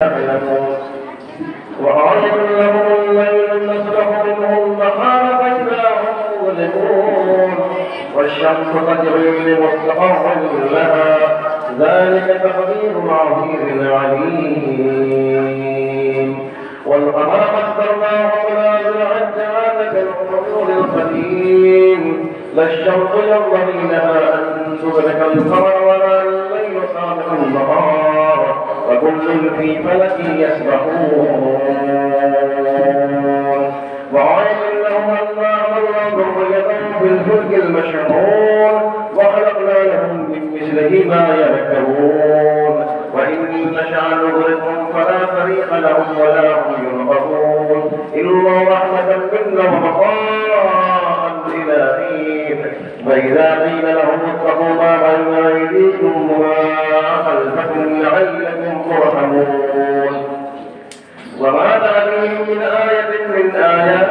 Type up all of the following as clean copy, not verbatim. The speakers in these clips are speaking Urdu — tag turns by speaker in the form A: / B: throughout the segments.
A: وعلم لهم الليل نسلخ منه النهار فإذا هم مظلمون والشمس تجري لمستقر لها ذلك تقدير العزيز العليم والقمر قدرناه منازل حتى عاد كالعرجون القديم لا الشمس ينبغي لها أن تدرك القمر ولا الليل سابق النهار وكل في فلك يسبحون وعلم لهم أنا عملنا ذريتهم في الفلك المشحون وخلقنا لهم من مثله ما يركبون وإن نشأ نغرقهم فلا طريق لهم ولا هم ينقذون إلا رحمة منا ومطاعا إلى حين فإذا قيل لهم اتقوا ما بين أيديكم وما خلفكم لعلكم ترحمون وما تأتيهم من آية من آيات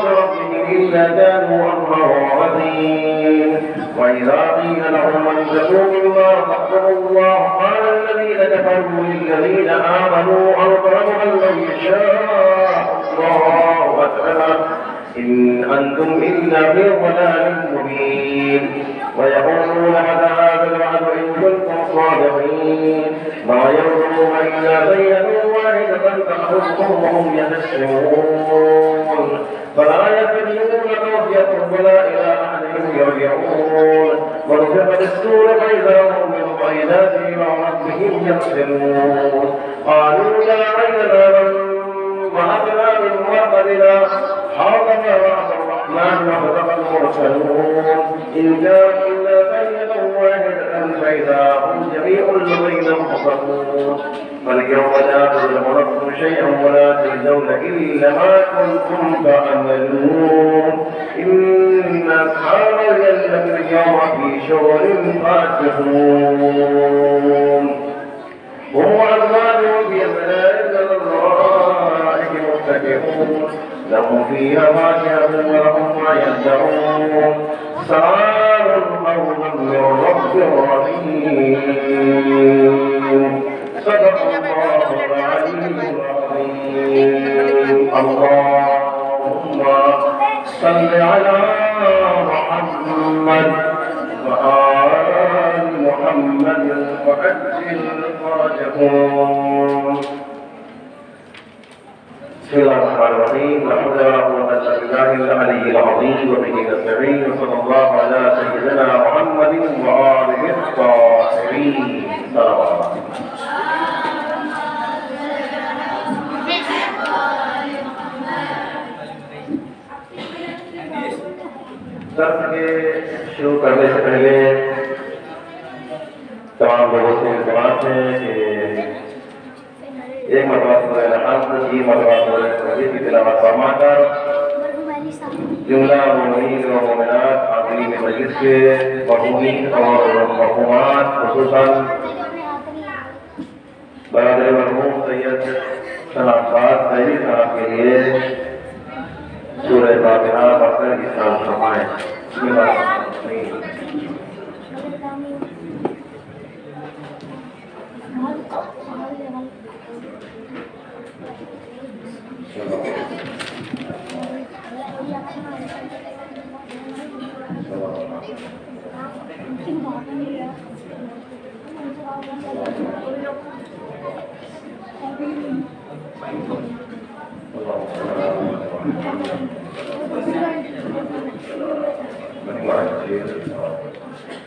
A: ربهم إلا كانوا عنها معرضين وإذا قيل لهم انفقوا مما رزقكم الله قال الذين كفروا للذين آمنوا أطعموا من يشاء الله أطعمه إن أنتم إلا في ضلال مبين ويقولون متى هذا الوعد إن كنتم صادقين ما ينظرون إلا بينة واحدة تأخذهم وهم يتسلمون فلا يتبعون توفيتهم ولا إلى أحدهم يرجعون ونفخ في الصور فإذا هم من الغيلات إلى ربهم يحزنون قالوا يا ويلنا من وهبنا من مرقدنا هذا ما وعد الرحمن وصدق المرسلون إن كان إلا سيئة واحدة فإذا هم جميع لدينا محضرون فاليوم لا تظلم نفس شيئا ولا تجزون إلا ما كنتم تعملون إن أصحاب الجنة اليوم في شغل فاكهون هم وأزواجهم في ظلال الرائح متكئون لهم فيها فاكهة ولهم ما يدعون سلام قولا من رب رحيم صدق الله العلي العظيم اللهم صل على محمد وآل محمد وعجل فرجهم بسم الله الرحمن الرحيم لا حول ولا قوة إلا بالله العلي العظيم وبه نستعين صلى الله على سيدنا محمد وآله الطاهرين صلوات درس کے شروع کرنے سے پہلے تمام لوگوں سے التماس ہے کہ ایک مرتبہ سورہ الحمد کی مرتبہ سورہ توحید کی تلاوت فرما کر جملہ مومنین و مومنات حاضرین مجلس کے مرحومین اور مرحومات خصوصاً برادر مرحوم سید شناخت سعید صاحب کے لیے سورہ فاتحہ پڑھ کر احسان فرمائیں بسم اللہ الرحمن الرحیم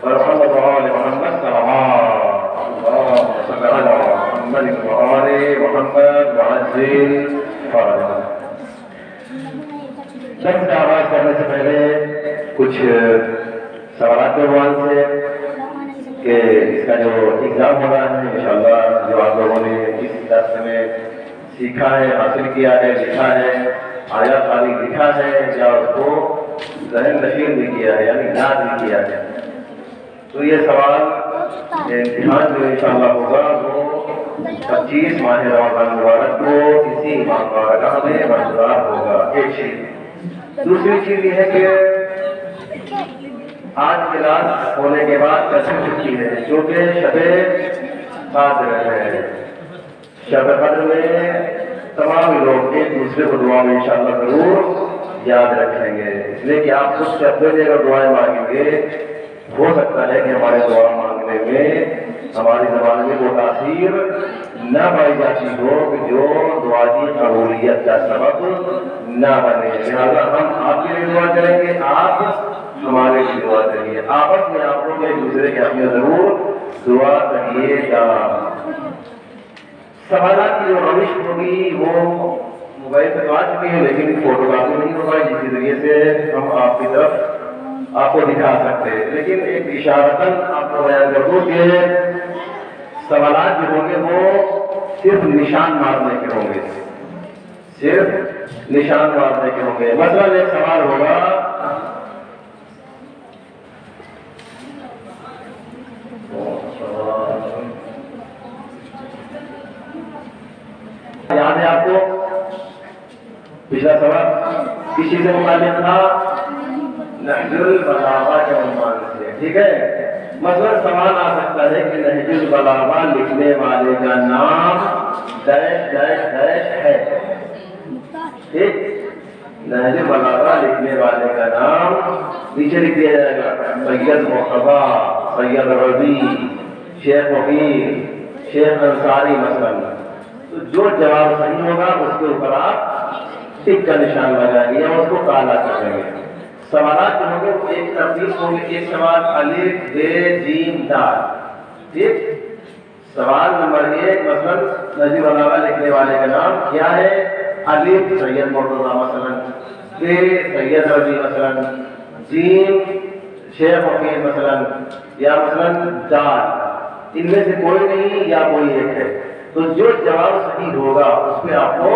A: محمد وآل محمد صلوات اللهم صل على محمد وآل محمد وعجل فرجهم درس کا آغاز کرنے سے پہلے کچھ سوالات عنوان سے کہ اس کا جو ایگزام ہو رہا ہے انشاءاللہ جو آپ لوگوں نے اس درس میں سیکھا ہے حاصل کیا ہے لکھا ہے آیا خالی لکھا ہے یا اس کو ذہن نشین بھی کیا ہے یعنی یاد بھی کیا ہے تو یہ سوال امتحان جو انشاءاللہ ہوگا وہ 25 ماہ رمضان مبارک کو اسی ماہ مبارکہ میں برقرار ہوگا ایک چیز دوسری چیز یہ ہے کہ آج کلاس ہونے کے بعد کل چھٹی ہے جو کہ شب قدر ہے شب قدر میں تمام لوگ ایک دوسرے کو دعا میں انشاءاللہ ضرور یاد رکھیں گے، اس لیے کہ آپ خود سے اپنے لیے اگر دعائیں مانگیں گے ہو سکتا ہے کہ ہمارے دعا مانگنے میں ہماری زبان میں وہ تاثیر نہ پائی جاتی ہو کہ جو دعا کی قبولیت کا سبب نہ بنے۔ لہٰذا ہم آپ کے لیے دعا کریں گے، آپ ہمارے لیے دعا کریے، آپس میں آپ لوگ ایک دوسرے کے حق میں ضرور دعا کریے گا۔ سوالات کی جو روش ہوگی وہ موبائل پہ آ چکی ہے، لیکن فوٹو کاپی نہیں ہوگا جس کے ذریعے سے ہم آپ کی طرف آپ کو دکھا سکتے ہیں، لیکن ایک اشارتاً آپ کو بیان کر دوں کہ سوالات جو ہوں گے وہ صرف نشان مارنے کے ہوں گے، صرف نشان مارنے کے ہوں گے۔ مثلاً ایک سوال ہوگا یاد ہے آپ کو پچھلا سوال کس چیز سے متعلق تھا؟ نہج البلاغہ کے عنوان سے، ٹھیک ہے۔ مثلا سوال آ سکتا ہے کہ نہج البلاغہ لکھنے والے کا نام ڈیش ڈیش ڈیش ہے، ٹھیک؟ نہج البلاغہ لکھنے والے کا نام نیچے لکھ دیا جائے گا، سید مرتضیٰ، سید رضی، شیخ وفیر، شیخ انصاری مثلاً۔ تو جو جواب صحیح ہوگا اس کے اوپر آپ ٹک کا نشان لگائیں گے یا اس کو کالا کر دیں گے۔ سوالات جو ہوں گے وہ ایک ترتیب ہوں گے، ایک سوال الف ب ج دال، ٹھیک؟ سوال نمبر 1 مثلاً نہج البلاغہ لکھنے والے کا نام کیا ہے؟ الف سید مرتضیٰ مثلاً، ب سید رضی مثلاً، جیم شیخ وفیر مثلاً، یا مثلاً دال، ان میں سے کوئی نہیں یا کوئی ایک ہے۔ تو جو جواب صحیح ہوگا اس پہ آپ کو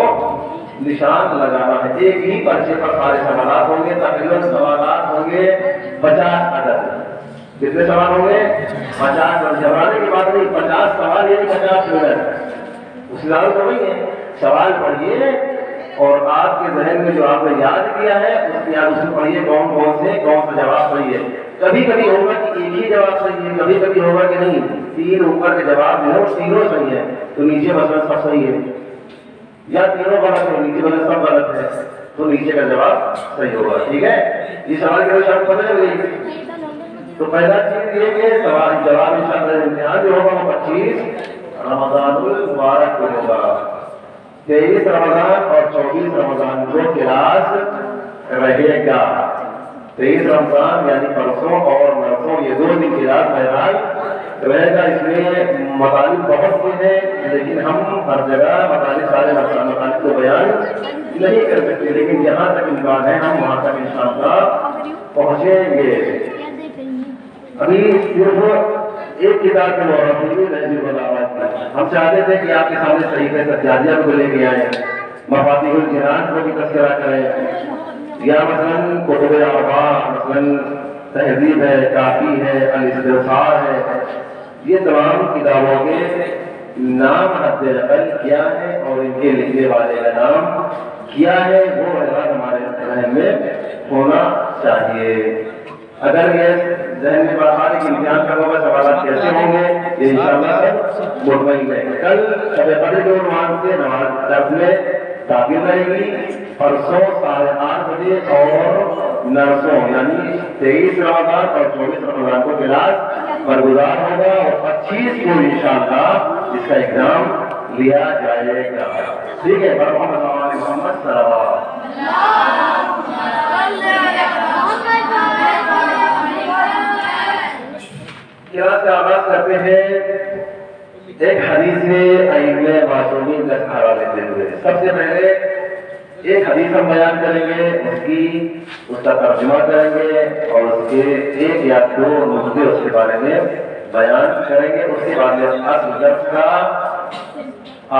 A: نشان لگانا ہے۔ ایک ہی پرچے پر سارے سوالات ہوں گے، تقریباً سوالات ہوں گے 50 عدد۔ کتنے سوال ہوں گے؟ 50۔ گھبرانے کی بات نہیں، 50 سوال یعنی 50 منٹ، اس زیادہ تو نہیں ہے۔ سوال پڑھیے اور آپ کے ذہن میں جو آپ نے یاد کیا ہے اس میں پڑھیے کون سے جواب صحیح ہے۔ کبھی کبھی ہوگا کہ ایک ہی جواب صحیح ہے، کبھی کبھی ہوگا کہ نہیں 3 اوپر کے جواب جو ہے تینوں صحیح ہے، تو نیچے مثلا سب صحیح ہے، یا تینوں غلط ہے نیچے مثلا سب غلط ہے تو نیچے کا جواب صحیح ہوگا، ٹھیک ہے؟ یہ سوال کے شرط پتہ چل گئی۔ تو پہلا چیز یہ کہ سوال جواب انشاءاللہ امتحان جو ہوگا وہ 25 رمضان المبارک کو ہوگا۔ 23 رمضان اور 24 رمضان کو کلاس رہے گا۔ 23 رمضان یعنی پرسوں اور نرسوں یہ 2 دن کلاس بہرحال رہے گا۔ اس میں مطالب بہت سے ہیں لیکن ہم ہر جگہ سارے مطالب کو بیان نہیں کر سکتے، لیکن جہاں تک امکان ہے ہم وہاں تک انشاءاللہ پہنچیں گے۔ ابھی صرف ایک کتاب کے مورخ ہوئی نہج البلاغہ کی، ہم چاہتے تھے کہ آپ کے سامنے صحیفہ سجادیہ کو لے کے آئیں، مفاتیح الجنان کو بھی تذکرہ کریں، یا مثلاً کتب اربعہ مثلاً تہذیب ہے، کافی ہے، الاستبصار ہے۔ یہ تمام کتابوں کے نام حد اقل کیا ہے اور ان کے لکھنے والے کا نام کیا ہے وہ ہمارے ذہن میں ہونا چاہیے۔ اگر یہ ذہن میں بات آ رہی کہ امتحان کب ہوگا، سوالات کیسے ہوں گے، یہ انشاءاللہ مطمئن ہے۔ کل شب قدر کے عنوان سے نماز درس میں تعبیر رہے گی، پرسوں 8:30 بجے اور نرسوں یعنی 23 رمضان اور 24 رمضان کو کلاس برگزار ہوگا اور 25 کو انشاءاللہ اس کا ایگزام لیا جائے گا، ٹھیک ہے؟ محمد صلی اللہ علیہ کلاس کا آغاز کرتے ہیں ایک حدیث ائمہ معصومین کا سہارا لیتے ہوئے۔ سب سے پہلے ایک حدیث ہم بیان کریں گے، اس کا ترجمہ کریں گے اور اس کے 1 یا 2 نقطے اس کے بارے میں بیان کریں گے، اس کے بعد اصل درس کا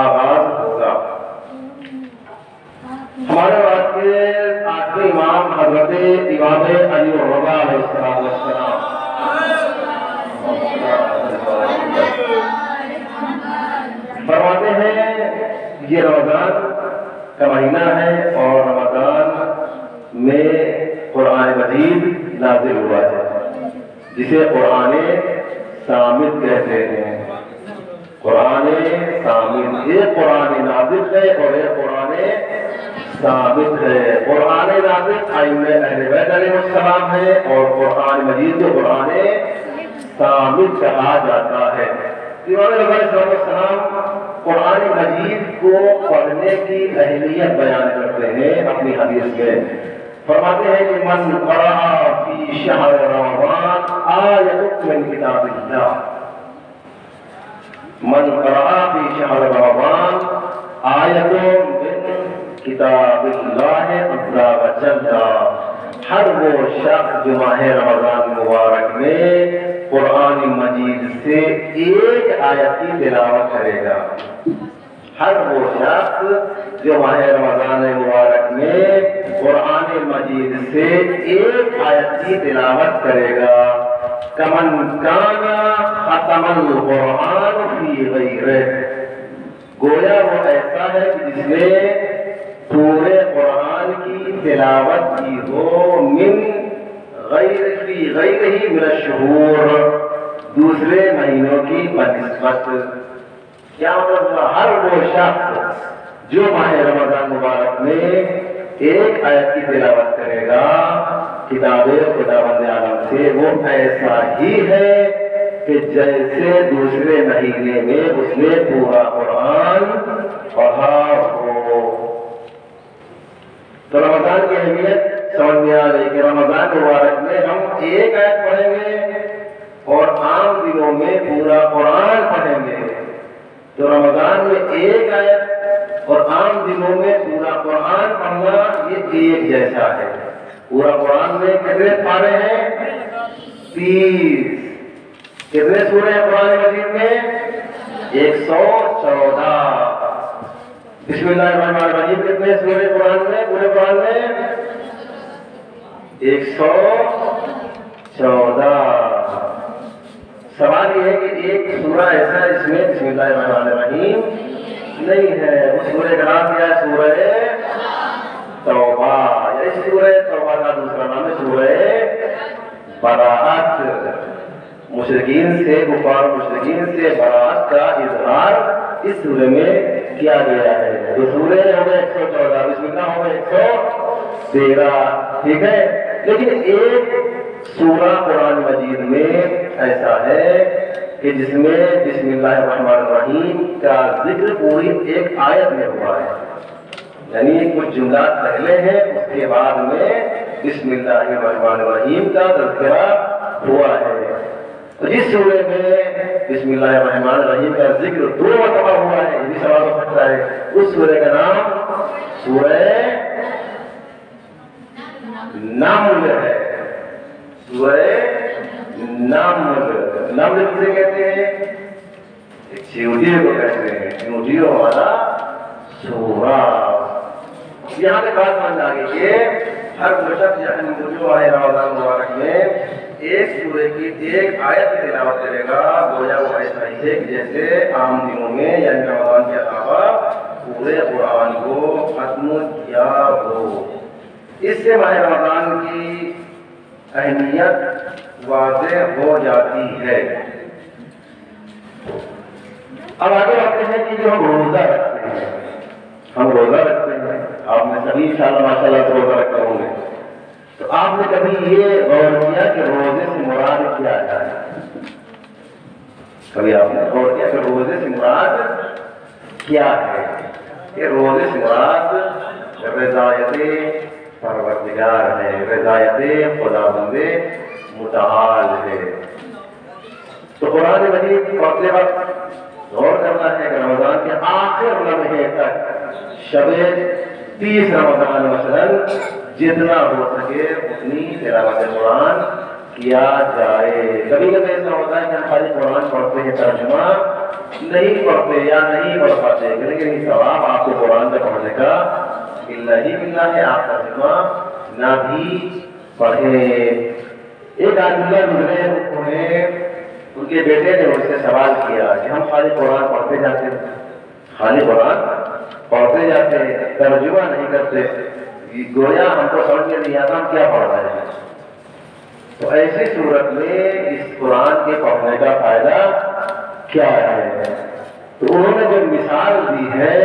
A: آغاز ہوگا۔ ہمارے بات کے آخری امام حضرت امام علی الرضا علیہ السلام فرماتے ہیں یہ رمضان کا مہینہ ہے اور رمضان میں قرآن مجید نازل ہوا ہے جسے قرآن صامت کہتے ہیں۔ قرآن ثابت، ایک قرآن نازل ہے اور ایک قرآن ثابت ہے۔ قرآن نازل ائمہ اہل بیت علیہ السلام ہے اور قرآن مجید کو قرآن ثابت کہا جاتا ہے۔ امام رضا علیہ السلام قرآن مجید کو پڑھنے کی اہمیت بیان کرتے ہیں اپنی حدیث میں، فرماتے ہیں کہ من قرأ فی شہر رمضان آیۃ من کتاب اللہ، من قرأ فی شہر رمضان آیۃ من کتاب اللہ عز و جل، ہر وہ شخص جو ماہ رمضان مبارک میں قرآن مجید سے ایک آیت کی تلاوت کرے گا، ہر وہ شخص جو ماہ رمضان مبارک میں قرآن مجید سے ایک آیت کی تلاوت کرے گا، کمن کانا ختم القرآن فی غیرہ، گویا وہ ایسا ہے کہ جس نے پورے قرآن کی تلاوت کی ہو، من غیر فی غیر ہی من الشہور، دوسرے مہینوں کی بنسبت۔ کیا مطلب ہوا؟ ہر وہ شخص جو ماہ رمضان مبارک میں ایک آیت کی تلاوت کرے گا کتاب خداوند عالم سے، وہ ایسا ہی ہے کہ جیسے دوسرے مہینے میں اس نے پورا قرآن پڑھا ہو۔ تو رمضان کی اہمیت سمجھ میں آ رہی کہ رمضان مبارک میں ہم ایک آیت پڑھیں گے اور عام دنوں میں پورا قرآن پڑھیں گے، تو رمضان میں ایک آیت اور عام دنوں میں پورا قرآن پڑھنا یہ ایک جیسا ہے۔ پورا قرآن میں کتنے پارے ہیں؟ 30۔ کتنے سورے ہیں قرآن مجید میں؟ 114۔ بسم اللہ الرحمن الرحیم کتنے سورے قرآن میں؟ پورے قرآن میں 114۔ سوال یہ ہے کہ ایک سورہ ایسا ہے جس میں بسم اللہ الرحمن الرحیم نہیں ہے، اس سورے کا نام کیا ہے؟ سورہ توبہ۔ اس سورہ توبہ کا دوسرا نام ہے سورہ براءت۔ مشرکین سے، کفار مشرکین سے براءت کا اظہار اس سورے میں کیا گیا ہے۔ تو سورے ہو گئے 114، بسم اللہ ہو گئے 113، ٹھیک ہے۔ لیکن ایک سورہ قرآن مجید میں ایسا ہے کہ جس میں بسم اللہ الرحمن الرحیم کا ذکر پوری ایک آیت میں ہوا ہے، یعنی کچھ جملات پہلے ہیں، اس کے بعد میں بسم اللہ الرحمن الرحیم کا تذکرہ ہوا ہے۔ تو جس سورے میں بسم اللہ الرحمن الرحیم کا ذکر 2 مرتبہ ہوا ہے، یہ بھی سوال ہو سکتا ہے، اس سورے کا نام سورہ نمل ہے۔ سورہ نمل، نمل کسے کہتے ہیں؟ چیونٹی کو کہتے ہیں، چیونٹیوں والا سورہ۔ یہاں سے بات سمجھ آ گئی کہ ہر شخص یعنی جو ہے رمضان مبارک میں ایک سورے کی ایک آیت کی تلاوت کرے گا، گویا وہ ایسا ہی ہے کہ جیسے عام دنوں میں یعنی رمضان کے علاوہ پورے قرآن کو ختم کیا ہو۔ اس سے ماہ رمضان کی اہمیت واضح ہو جاتی ہے۔ اب آگے بڑھتے ہیں کہ جو ہم روزہ رکھتے ہیں، ہم روزہ رکھتے ہیں، آپ نے سبھی انشاءاللہ ماشاءاللہ سے روزہ رکھتے ہوں گے، تو آپ نے کبھی یہ غور کیا کہ روزے سے مراد کیا ہے؟ کبھی آپ نے غور کیا کہ روزے سے مراد کیا ہے؟ کہ روزے سے مراد رضایت پروردگار ہے، رضایت خداوند متعال ہے۔ تو قرآن مجید پڑھتے وقت غور کرنا ہے کہ رمضان کے آخر لمحے تک شب 30 رمضان مثلاً جتنا ہو سکے اتنی تلاوت قرآن کیا جائے۔ کبھی کبھی ایسا ہوتا ہے کہ ہم خالی قرآن پڑھتے ہیں، ترجمہ نہیں پڑھتے یا نہیں پڑھ پاتے، لیکن یہ ثواب آپ کو قرآن سے پڑھنے کا اللہ ہی ملنا ہے، آپ ترجمہ نہ بھی پڑھیں۔ ایک آدمی گزرے، ان کے بیٹے نے ان سے سوال کیا کہ ہم خالی قرآن پڑھتے جاتے ہیں، خالی قرآن پڑھتے جاتے ہیں، ترجمہ نہیں کرتے، گویا ہم کو سمجھ میں نہیں آتا ہم کیا پڑھ رہے ہیں۔ تو ایسی صورت میں اس قرآن کے پڑھنے کا فائدہ کیا ہے؟ تو انہوں نے جو مثال دی ہے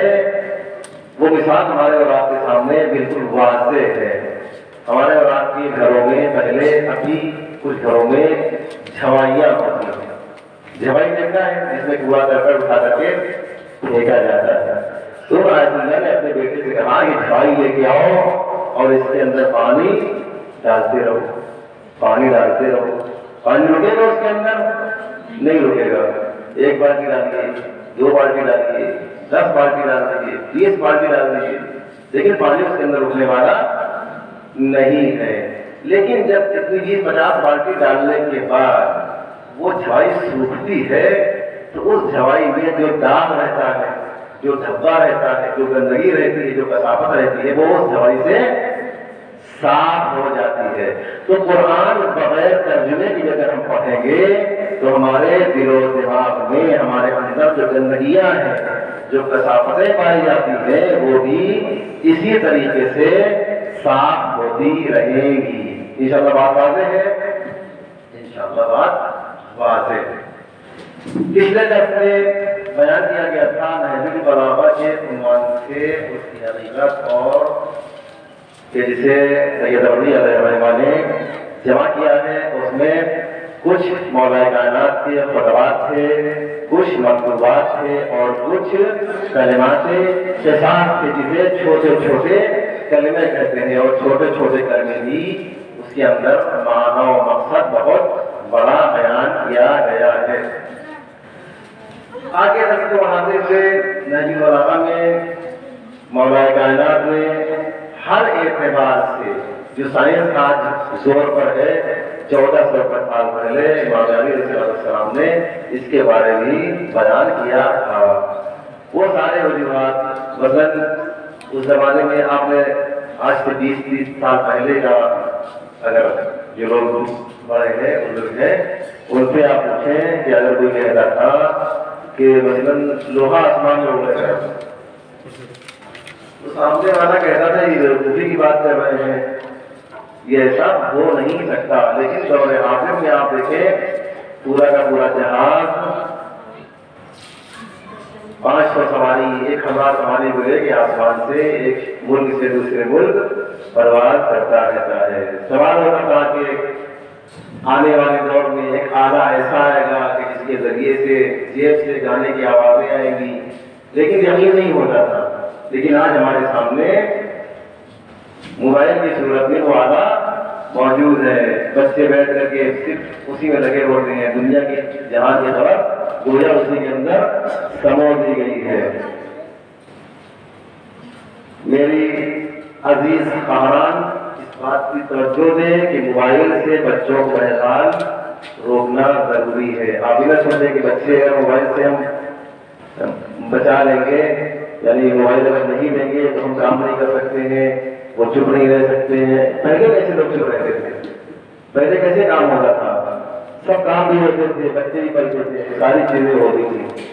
A: وہ مثال ہمارے اور آپ کے سامنے بالکل واضح ہے. ہمارے اور آپ کے گھروں میں پہلے ابھی کچھ گھروں میں جھوائیاں ہوتی ہیں. جھوائی دیکھا ہے جس میں کوڑا کرکٹ اٹھا کر کے پھینکا جاتا ہے. تو آیت اللہ نے اپنے بیٹے سے کہا کہ جھوائی لے کے آؤ اور اس کے اندر پانی ڈالتے رہو، پانی ڈالتے رہو. پانی رکے گا اس کے اندر؟ نہیں رکے گا. 1 بالٹی ڈالیے، 2 بالٹی ڈالیے، 10 بالٹی ڈال دیجیے، 20 بالٹی ڈال دیجیے، لیکن پانی اس کے اندر رکنے والا نہیں ہے. لیکن جب اتنی 20-50 بالٹی ڈالنے کے بعد وہ جھوائی سوکھتی ہے تو اس جھوائی میں جو داغ رہتا ہے، جو دھبا رہتا ہے، جو گندگی رہتی ہے، جو کثافت رہتی ہے، وہ اس جھوائی سے صاف ہو جاتی ہے. تو قرآن بغیر ترجمے کی اگر ہم پڑھیں گے تو ہمارے دل و دماغ میں ہمارے اندر جو گندگیاں ہیں، جو کثافتیں پائی جاتی ہیں، وہ بھی اسی طریقے سے صاف ہوتی رہیں گی. انشاءاللہ بات واضح ہے؟ انشاءاللہ بات واضح ہے. پچھلے درس میں بیان کیا گیا تھا نہج البلاغہ کے عنوان سے اس کی حقیقت اور کہ جسے سید ربیع علیہ الرحمہ نے جمع کیا ہے. اس میں کچھ مولا کائنات کے خطبات تھے، کچھ مکتوبات تھے اور کچھ کلمات شفاعت تھے جسے چھوٹے چھوٹے کلمے کہتے ہیں. اور چھوٹے چھوٹے کلمے بھی اس کے اندر معنی و مقصد بہت بڑا بیان کیا گیا ہے. آگے درس کو بڑھاتے ہوئے نہج البلاغہ میں مولا کائنات نے ہر اعتبار سے جو سائنس آج زور پر ہے، 1400 سال پہلے امام علی علیہ السلام نے اس کے بارے میں بیان کیا تھا. وہ سارے وجوہات مثلاً اس زمانے میں آپ نے آج سے 20-30 سال پہلے کا اگر جو لوگ بڑے ہیں بزرگ ہیں ان سے آپ پوچھیں کہ اگر کوئی کہتا تھا کہ مثلاً لوہا آسمان میں اڑے گا تو سامنے والا کہتا تھا یہ بیوقوفی کی بات کر رہے ہیں، یہ ایسا ہو نہیں سکتا. لیکن دور حاضر میں آپ دیکھیں پورا کا پورا جہاز 500 سواری 1000 سواری کو لے کے آسمان سے ایک ملک سے دوسرے ملک پرواز کرتا رہتا ہے. سوال ہوتا تھا کہ آنے والے دور میں ایک آلہ ایسا آئے گا کہ جس کے ذریعے سے جیب سے گانے کی آوازیں آئیں گی، لیکن یقین نہیں ہوتا تھا. لیکن آج ہمارے سامنے موبائل کی صورت میں وہ آلہ موجود ہے. بچے بیٹھ کر کے صرف اسی میں لگے ہوتے ہیں. دنیا کی جہاں کی خبر گویا اسی کے اندر سمو دی گئی ہے. میری عزیز خواہران اس بات کی توجہ دیں کہ موبائل سے بچوں کو بہرحال روکنا ضروری ہے. آپ یہ نہ سمجھیں کہ بچے اگر موبائل سے ہم بچا لیں گے، یعنی موبائل اگر نہیں لیں گے تو ہم کام نہیں کر سکتے ہیں، وہ چپ نہیں رہ سکتے ہیں. پہلے کیسے لوگ چپ رہتے تھے؟ پہلے کیسے کام ہوتا تھا؟ سب کام بھی ہوتے تھے، بچے بھی پڑھتے تھے، ساری چیزیں ہوتی تھیں.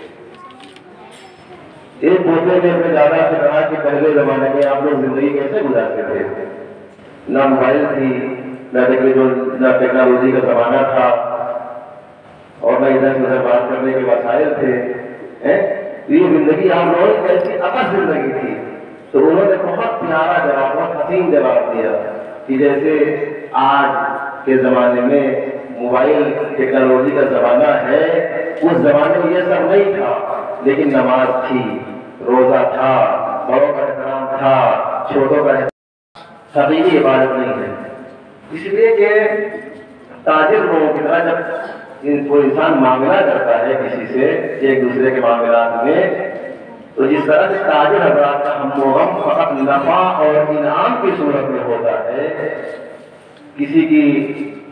A: ایک دوسرے نے اپنے دادا سے کہا کہ پہلے زمانے میں آپ لوگ زندگی کیسے گزارتے تھے؟ نہ موبائل تھی، نہ ٹیکنالوجی کا زمانہ تھا، اور نہ ادھر سے ادھر بات کرنے کے وسائل تھے. یہ زندگی آپ لوگوں کی کیسی اپس زندگی تھی؟ تو انہوں نے بہت پیارا جواب، بہت حسین جواب دیا کہ جیسے آج کے زمانے میں موبائل ٹیکنالوجی کا زمانہ ہے، اس زمانے میں یہ سب نہیں تھا. لیکن نماز تھی، روزہ تھا، بڑوں کا احترام تھا، چھوٹوں کا احترام. حقیقی عبادت نہیں ہے. اس لیے کہ تاجر لوگوں کی طرح جب کوئی انسان معاملہ کرتا ہے کسی سے ایک دوسرے کے معاملات میں، تو جس طرح سے تاجر حضرات کا ہم و غم فقط نفع اور انعام کی صورت میں ہوتا ہے، کسی کی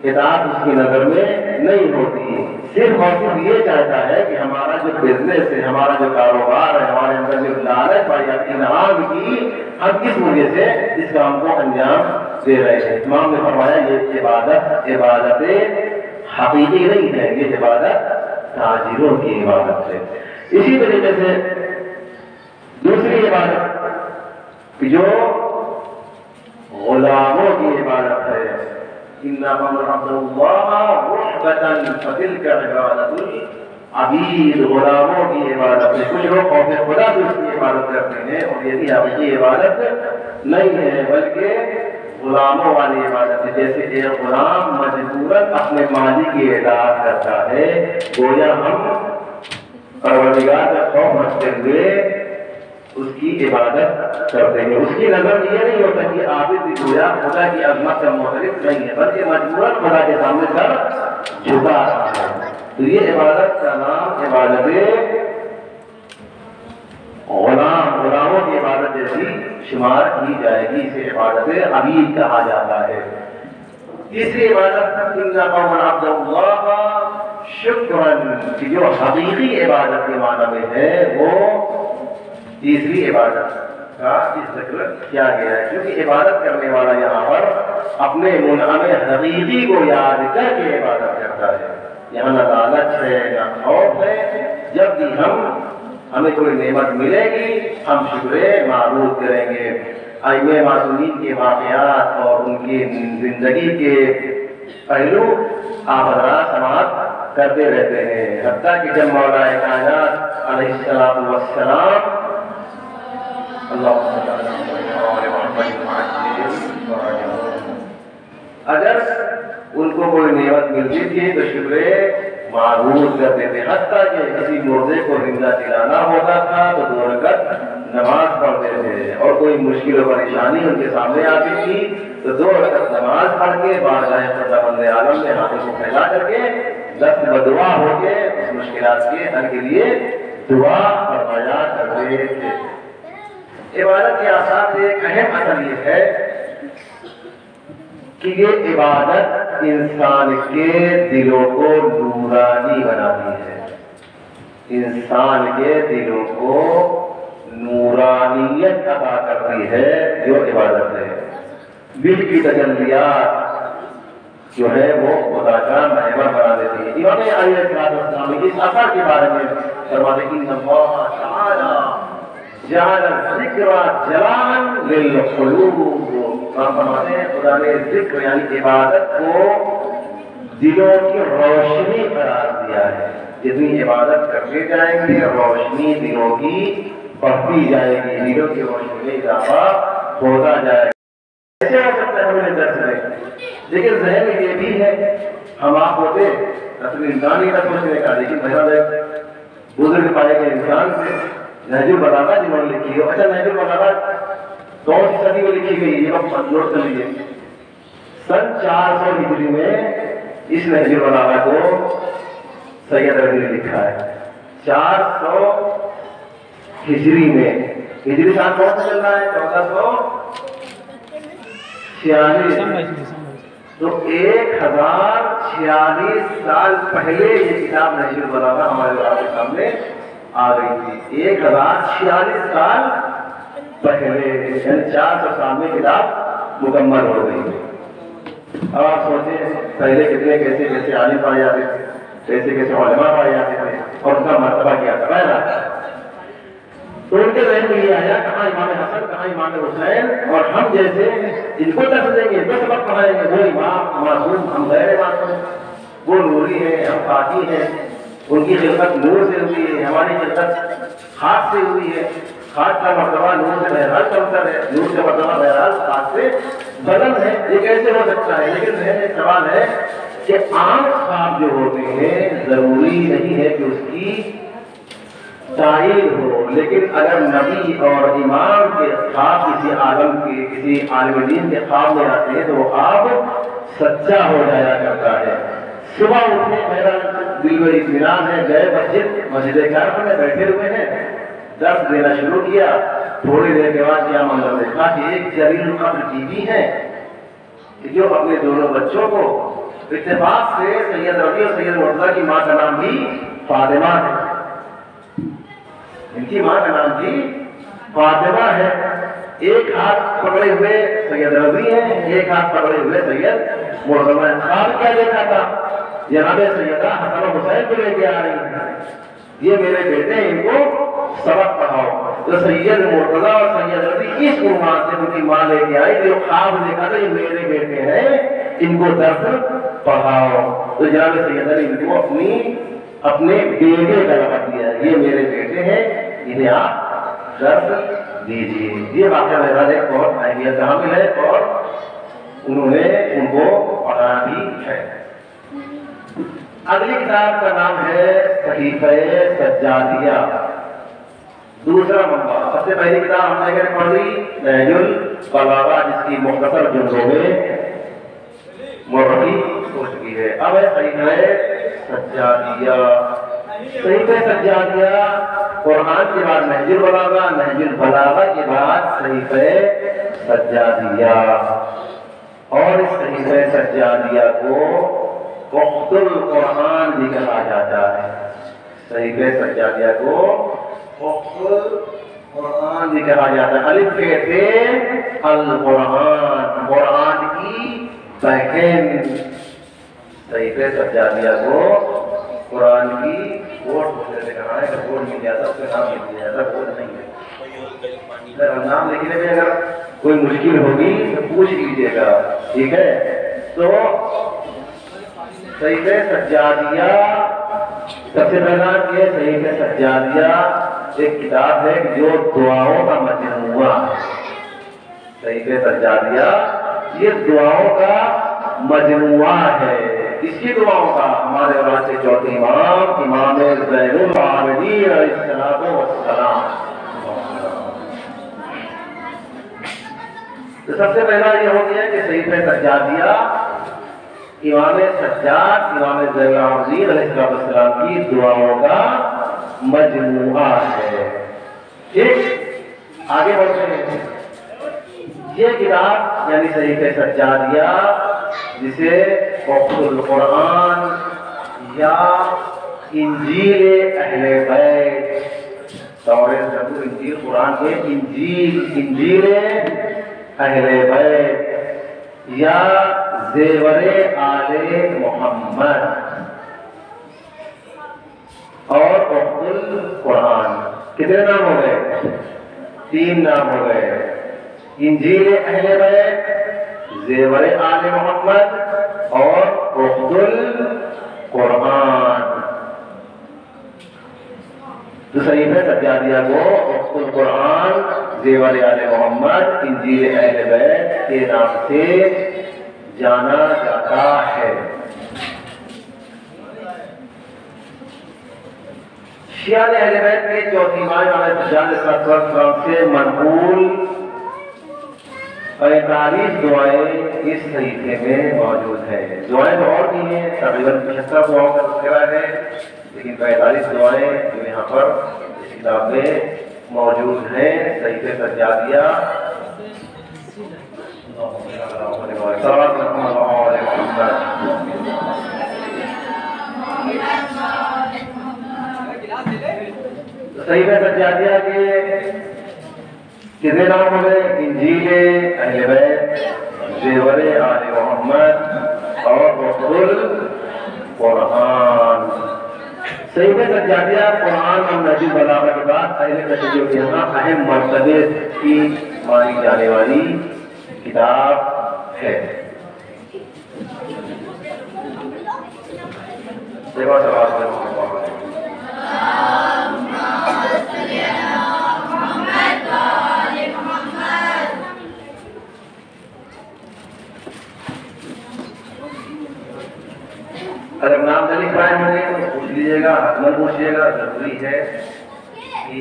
A: اطاعت اس کی نظر میں نہیں ہوتی. صرف اور صرف یہ چاہتا ہے کہ ہمارا جو بزنس ہے، ہمارا جو کاروبار ہے، ہمارے اندر جو لالچ پائی جاتی ہے انعام کی، ہم کس وجہ سے اس کام کو انجام دے رہے ہیں. امام نے فرمایا یہ عبادت حقیقی نہیں ہے، یہ عبادت تاجروں کی عبادت ہے. اسی طریقے سے دوسری عبادت جو غلاموں کی عبادت ہے، إِنَّا مَنْ عَبْدَ اللَّهَ رُحْبَةً فَتِلْكَ عِبَادَةُ عبید غلاموں کی عبادت ہے. کچھ لوگ خوف خدا سے اس کی عبادت کرتے ہیں اور یہ بھی حقیقی عبادت نہیں ہے بلکہ غلاموں والی عبادت ہے. جیسے ایک غلام مجبوراً اپنے مالک کی اطاعت کرتا ہے گویا ہم پروردگار کا خوف رکھتے ہوئے اس کی عبادت کرتے ہیں. اس کی نظر یہ نہیں ہوتا کہ عابد بھی گویا خدا کی عظمت کا معترف نہیں ہے بلکہ مجبوراً خدا کے سامنے سر جھکا رہا ہے. تو یہ عبادت کا نام عبادت غلاموں کی عبادت جیسی شمار کی جائے گی. اسے عبادت عبید کہا جاتا ہے. تیسری عبادت اِنَّ قَوْمَ عَبْدَ اللَّهَ شُكْرًا کہ جو حقیقی عبادت کے معنی میں ہے وہ تیسری عبادت کا ذکر کیا گیا ہے کیونکہ عبادت کرنے والا یہاں پر اپنے منعم حقیقی کو یاد کر کے عبادت کرتا ہے. یہاں نہ لالچ ہے نہ خوف ہے. جب بھی ہمیں کوئی نعمت ملے گی ہم شکر معروف کریں گے. ائمہ معصومین کے واقعات اور ان کی زندگی کے پہلو آپ حضرات سماعت کرتے رہتے ہیں حتیٰ کہ جب مولا کائنات علیہ السلام اگر ان کو کوئی نعمت ملتی تھی تو شکر معروف کرتے تھے. حتیٰ کہ کسی مردے کو زندہ دلانا ہوتا تھا تو 2 رکعت نماز پڑھتے تھے اور کوئی مشکل و پریشانی ان کے سامنے آتی تھی تو 2 رکعت نماز پڑھ کے بارگاہ خداوند عالم میں ہاتھوں کو پھیلا کر کے دست بدعا ہو کے اس مشکلات کے حل کے لیے دعا فرمایا کرتے تھے. عبادت کے آثار سے ایک اہم اثر یہ ہے کہ یہ عبادت انسان کے دلوں کو نورانی بناتی ہے. انسان کے دلوں کو نورانیت عطا کرتی ہے جو عبادت ہے. دل کی تجلیات جو ہے وہ خدا کا محبت بنا دیتی ہے. امام علیہ السلام اس اثر کے بارے میں فرماتے ہیں کہ اللہ تعالی جعل الذکر جلان للقلوب. فرماتے ہیں خدا نے ذکر یعنی عبادت کو دلوں کی روشنی قرار دیا ہے. جتنی عبادت کرتے جائیں گے روشنی دلوں کی بڑھتی جائے گی, دلوں کی روشنی میں اضافہ ہوتا جائے گا. ایسے ہو سکتا ہے ہمیں درس میں, لیکن ذہن میں یہ بھی ہے ہم آپ ہوتے اصل انسان ہی نہ سوچنے کا, لیکن بزرگ پائے گئے انسان سے نہج البلاغہ جنہوں نے لکھی ہے. اچھا نہج البلاغہ کون سی صدی میں لکھی گئی یہ وقت نوٹ کر لیجیے. سن 400 ہجری میں اس نہج البلاغہ کو سید رضی نے لکھا ہے. 400 ہجری میں, ہجری سال کون سا چل رہا ہے 1446, تو 1046 سال پہلے یہ کتاب نہج البلاغہ ہمارے آپ کے سامنے آ گئی تھی. 1046 سال پہلے, یعنی 400 سال میں کتاب مکمل ہو گئی. اب آپ سوچیں پہلے کتنے کیسے کیسے عالم پائے جاتے تھے, کیسے کیسے علماء پائے جاتے تھے اور ان کا مرتبہ کیا تھا. تو ان کے ذہن میں یہ آیا کہاں امام حسن کہاں امام حسین, اور ہم جیسے ان کو درس دیں گے 10 سبق پڑھائیں گے. وہ امام معصوم, ہم غیر معصوم, وہ نوری ہیں ہم پاکی ہیں. ان کی خلقت نور سے ہوئی ہے, ہماری خلقت خاک سے ہوئی ہے. خاک کا مرتبہ نور سے بہرحال کمتر ہے, نور کا مرتبہ بہرحال خاک سے بلند ہے. یہ کیسے ہو سکتا ہے؟ لیکن ذہن میں سوال ہے کہ عام خواب جو ہوتے ہیں ضروری نہیں ہے کہ اس کی تعین ہو, لیکن اگر نبی اور امام کے خواب کسی عالم کے کسی عالم دین کے خواب میں آتے ہیں تو وہ خواب سچا ہو جایا کرتا ہے. صبح اٹھے میرا دل میں اطمینان ہے, گئے مسجد کعبہ میں بیٹھے ہوئے ہیں, درس دینا شروع کیا. تھوڑی دیر کے بعد کیا منظر دیکھا کہ ایک جلیل القدر بیوی ہے جو اپنے دونوں بچوں کو اتفاق سے سید ربیع اور سید مرتضیٰ کی ماں کا نام بھی فاطمہ ہے. ان کی ماں کا نام بھی فاطمہ ہے. ایک ہاتھ پکڑے ہوئے سید ربیع ہیں, ایک ہاتھ پکڑے ہوئے سید مرتضیٰ ہیں. خواب کیا دیکھا تھا؟ جناب سیدہ حسن و حسین کو لے کے آ رہی ہیں, یہ میرے بیٹے ہیں, ان کو سبق پڑھاؤ. تو سید مرتضیٰ اور سید ربیع اس عنوان سے ان کی ماں لے کے آئی, جو خواب دیکھا تھا یہ میرے بیٹے ہیں, ان کو درس پڑھاؤ. تو جناب سیدہ نے ان کو اپنی اپنے بیٹے کا لقب دیا، یہ میرے بیٹے ہیں، انہیں آپ درس دیجیے۔ یہ واقعہ میرا ایک بہت اہمیت کا حامل ہے اور انہوں نے ان کو پڑھانا بھی ہے۔ اگلی کتاب کا نام ہے صحیفہ سجادیہ، دوسرا منبع۔ سب سے پہلی کتاب ہم نے پڑھ لی نہج البلاغہ، جس کی مختصر جملوں میں مرغی ہو چکی ہے۔ اب ہے صحیفہ سجادیہ۔ صحیفہ سجادیہ قرآن کے بعد نہج البلاغہ، نہج البلاغہ کے بعد صحیفہ سجادیہ، اور اس صحیفہ سجادیہ کو اخت القرآن بھی کہا جاتا ہے۔ صحیفہ سجادیہ کو اخت القرآن بھی کہا جاتا ہے۔ الف کہتے القرآن، قرآن کی بہن۔ صحیفہ سجادیہ کو قرآن کی بورڈ سے کہا ہے کہ بورڈ مل جاتا، اس کا نام لکھ دیا جاتا، بورڈ نہیں ہے۔ نام لکھنے میں اگر کوئی مشکل ہوگی تو پوچھ لیجیے گا، ٹھیک ہے؟ تو صحیفہ سجادیہ سب سے پہلا یہ صحیفہ سجادیہ ایک کتاب ہے جو دعاؤں کا مجموعہ ہے۔ صحیفہ سجادیہ یہ دعاؤں کا مجموعہ ہے۔ اس کی دعاؤں کا ہمارے وہاں سے چوتھے امام، امام زین العابدین علیہ السلام۔ تو سب سے پہلا یہ ہو گیا کہ صحیفہ سجادیہ امام سجاد، امام زین العابدین علیہ السلام کی دعاؤں کا مجموعہ ہے۔ ٹھیک، آگے بڑھتے ہیں۔ یہ کتاب یعنی صحیفہ سجادیہ، جسے اخت القرآن یا انجیل اہل بیت، تورات، زبور، انجیل، قرآن کے انجیل اہل بیت یا زیور آل محمد اور اخت القرآن، کتنے نام ہو گئے؟ 3 نام ہو گئے۔ انجیل اہل بیت، زیور آل محمد اور اخت القرآن۔ تو صحیفہ سجادیہ کو اخت القرآن، زیور آل محمد، انجیل اہل بیت کے نام سے جانا جاتا ہے۔ شیعہ اہل بیت کے چوتھی امام امام سجاد علیہ السلام سے منقول 45 دعائیں اس صحیفے میں موجود ہیں۔ دعائیں تو اور بھی ہیں، تقریباً 75 دعاؤں کا تذکرہ ہے، لیکن 45 دعائیں جو یہاں پر اس کتاب میں موجود ہیں۔ صحیفہ سجادیہ صحیفہ سجادیہ کے کتنے نام ہو گئے؟ انجیل اہل بیت، زیور آل محمد اور اخت القرآن۔ صحیفہ سجادیہ قرآن اور نہج البلاغہ کے بعد اہل تشیع کے یہاں اہم مرتبے کی مانی جانے والی کتاب ہے۔ دیکھو سوال اگر نام نہ لکھ پائے ہوں گے تو پوچھ لیجیے گا، حتماً پوچھیے گا، ضروری ہے کہ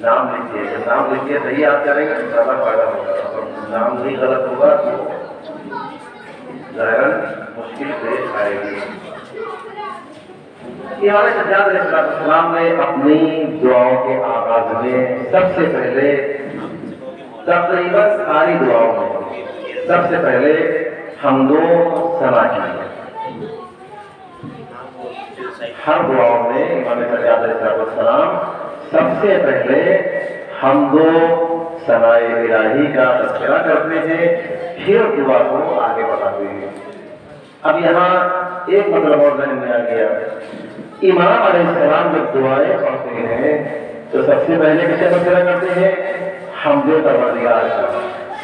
A: نام لکھیے۔ جب نام لکھیے صحیح آپ کریں گے تو زیادہ فائدہ ہوگا، اگر نام نہیں غلط ہوگا تو ظاہراً مشکل پیش آئے گی۔ امام سجاد علیہ السلام نے اپنی دعاؤں کے آغاز میں سب سے پہلے تقریباً ساری دعاؤں میں سب سے پہلے حمد و ثنا کی۔ ہر دعاؤں میں امام سجاد علیہ السلام سب سے پہلے حمد و ثنا الہی کا تذکرہ کرتے ہیں، پھر دعا کو آگے بڑھاتے ہیں۔ اب یہاں ایک مطلب اور ذہن میں آ گیا، امام علیہ السلام جب دعائیں پڑھتے ہیں تو سب سے پہلے کس کا تذکرہ کرتے ہیں؟ حمد پروردگار کا۔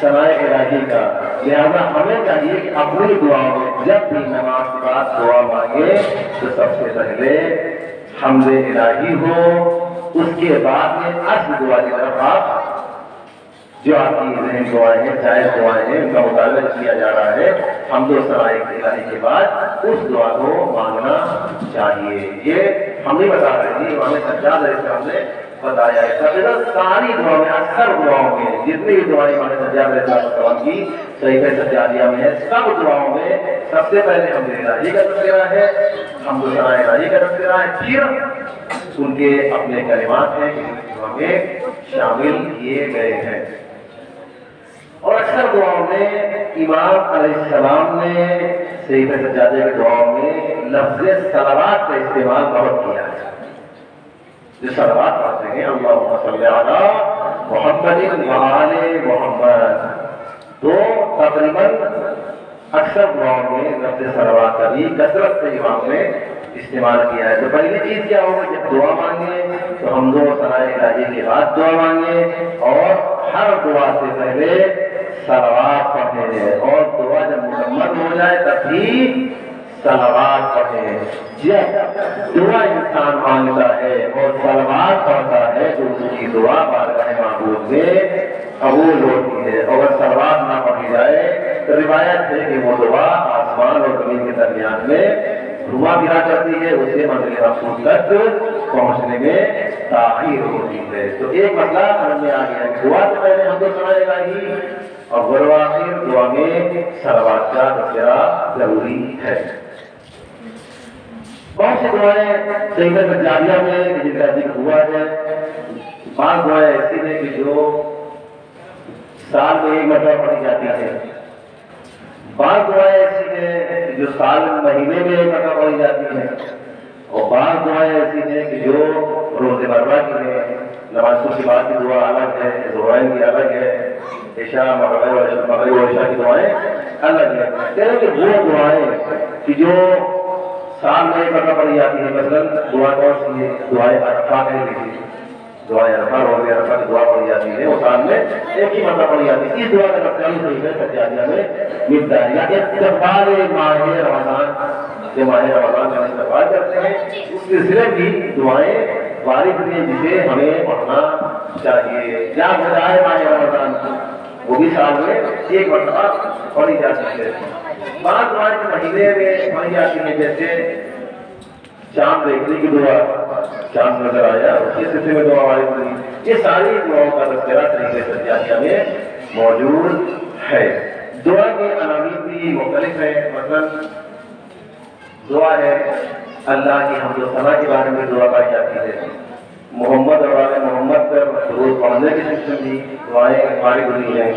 A: ثنائے الہی کا، لہذا ہمیں چاہیے کہ اپنی دعاؤں میں جب بھی نماز کے بعد دعا مانگے تو سب سے پہلے حمد الہی ہو، اس کے بعد میں اصل دعا کی طرف آپ جو آپ کی ذہن دعائیں ہیں، جائز دعائیں ہیں، ان کا مطالبہ کیا جا رہا ہے، حمد و ثناء الہی کے بعد اس دعا کو مانگنا چاہیے۔ یہ ہم نہیں بتا رہے جی، امام سجاد علیہ السلام نے بتایا ہے۔ تقریباً ساری دعاؤں میں، اکثر دعاؤں میں، جتنی بھی دعائیں امام سجاد علیہ السلام کی صحیفہ سجادیہ میں ہے، سب دعاؤں میں سب سے پہلے حمد الہی کا تذکرہ ہے، حمد و ثناء الہی کا تذکرہ ہے، پھر ان کے اپنے کلمات ہیں جو ہمیں شامل کیے گئے ہیں۔ اور اکثر دعاؤں میں امام علیہ السلام نے صحیفہ سجادہ کی دعاؤں میں لفظ صلوات کا استعمال بہت کیا ہے۔ جو صلوات پڑھتے ہیں اللہم صلی علی محمد وآل محمد، تو تقریباً اکثر دعاؤں میں لفظ صلوات کا بھی کثرت سے امام نے استعمال کیا ہے۔ تو پہلی چیز کیا ہوگا، جب دعا مانگے تو حمد و ثناء الہی کے بعد دعا مانگے، اور ہر دعا سے پہلے صلوات پڑھیں، اور دعا جب مکمل ہو جائے تب بھی صلوات پڑھیں۔ جب دعا انسان مانگتا ہے اور صلوات پڑھتا ہے تو اس کی دعا بارگاہ معبود میں قبول ہوتی ہے۔ اگر صلوات نہ پڑھی جائے تو روایت ہے کہ وہ دعا آسمان اور زمین کے درمیان میں گھما پھرا کرتی ہے، اسے منزل مقصود تک پہنچنے میں تاخیر ہوتی ہے۔ تو ایک مسئلہ سمجھ میں آ گیا کہ دعا سے پہلے حمد و ثناء الہی اور بالآخر دعا میں صلوات کا تذکرہ ضروری ہے۔ بہت سی دعائیں صحیفہ سجادیہ میں جن کا ذکر ہوا ہے، بعض دعائیں ایسی ہیں کہ جو سال میں ایک مرتبہ پڑھی جاتی ہیں، بعض دعائیں ایسی ہیں جو سال مہینے میں ایک مرتبہ پڑھی جاتی ہیں، اور بعض دعائیں ایسی ہیں کہ جو روز مرہ کی ہیں۔ نماز صبح کے بعد کی دعا الگ ہے، ظہرین کی الگ ہے، عشاء مغرب و عشاء کی دعائیں الگ ہیں۔ یعنی کہ وہ دعائیں کہ جو سال میں ایک مرتبہ پڑھی جاتی ہیں، مثلاً دعا کون سی ہے، دعائیں عرفہ کہہ لیجیے، دعائیں عرفہ، روز عرفہ کی دعا پڑھی جاتی ہے، وہ سال میں ایک ہی مرتبہ پڑھی جاتی ہے۔ اس دعا کا تذکرہ صحیفہ سجادیہ میں ملتا ہے۔ یا استقبال ماہ رمضان، جو ماہ رمضان کا استقبال کرتے ہیں، اس سلسلے کی دعائیں وارد ہیں جسے ہمیں پڑھنا چاہیے۔ یا بجائے ماہ رمضان وہ بھی سال میں ایک مرتبہ پڑھی جاتی ہے۔ بعض دعائیں مہینے میں پڑھی جاتی ہیں، جیسے چاند دیکھنے کی دعا، چاند نظر آیا اس کے سلسلے میں دعا وارد ہوئی۔ یہ ساری دعاؤں کا تذکرہ صحیفہ سجادیہ میں موجود ہے۔ دعا کے عناوین بھی مختلف ہیں، مثلاً دعا ہے اللہ کی حمد و ثناء کے بارے میں دعا پائی جاتی ہے، محمد اور آل محمد پر درود پڑھنے کے سلسلے بھی دعائیں وارد ہوئی ہیں،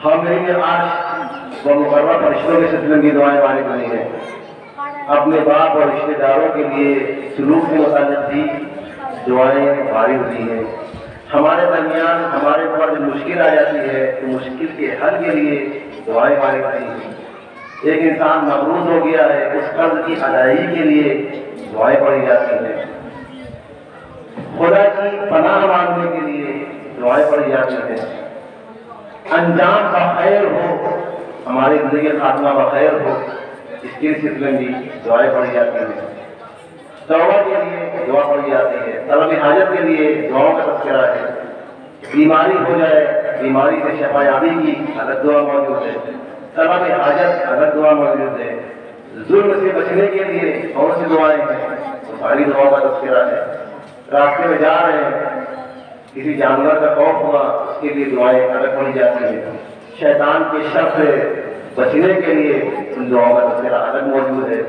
A: حاملین عرش و مقربہ فرشتوں کے سلسلے میں بھی دعائیں وارد ہوئی ہیں، اپنے باپ اور رشتہ داروں کے لیے سلوک سے متعلق بھی دعائیں وارد ہوئی ہیں، ہمارے درمیان ہمارے اوپر جو مشکل آ جاتی ہے تو مشکل کے حل کے لیے دعائیں وارد ہوئی ہیں، ایک انسان مقروض ہو گیا ہے اس قرض کی ادائیگی کے لیے دعائیں پڑھی جاتی ہیں، خدا کی پناہ مانگنے کے لیے دعائیں پڑھی جاتی ہیں، انجام بخیر ہو، ہماری زندگی کا خاتمہ بخیر ہو، اس کے سلسلے میں دعائیں پڑھی جاتی ہیں، توبہ کے لیے دعا پڑھی جاتی ہے، طلب حاجت کے لیے دعاؤں کا تذکرہ ہے، بیماری ہو جائے بیماری سے شفا یابی کی الگ دعا موجود ہے، طلب حاجت الگ دعا موجود ہے، ظلم سے بچنے کے لیے بہت سی دعائیں ہیں، وہ ساری دعاؤں کا تذکرہ ہے، راستے میں جا رہے ہیں کسی جانور کا خوف ہوا اس کے لیے دعائیں الگ پڑھی جاتی ہیں، شیطان کے شر سے بچنے کے لیے ان دعاؤں کا تذکرہ الگ موجود ہے،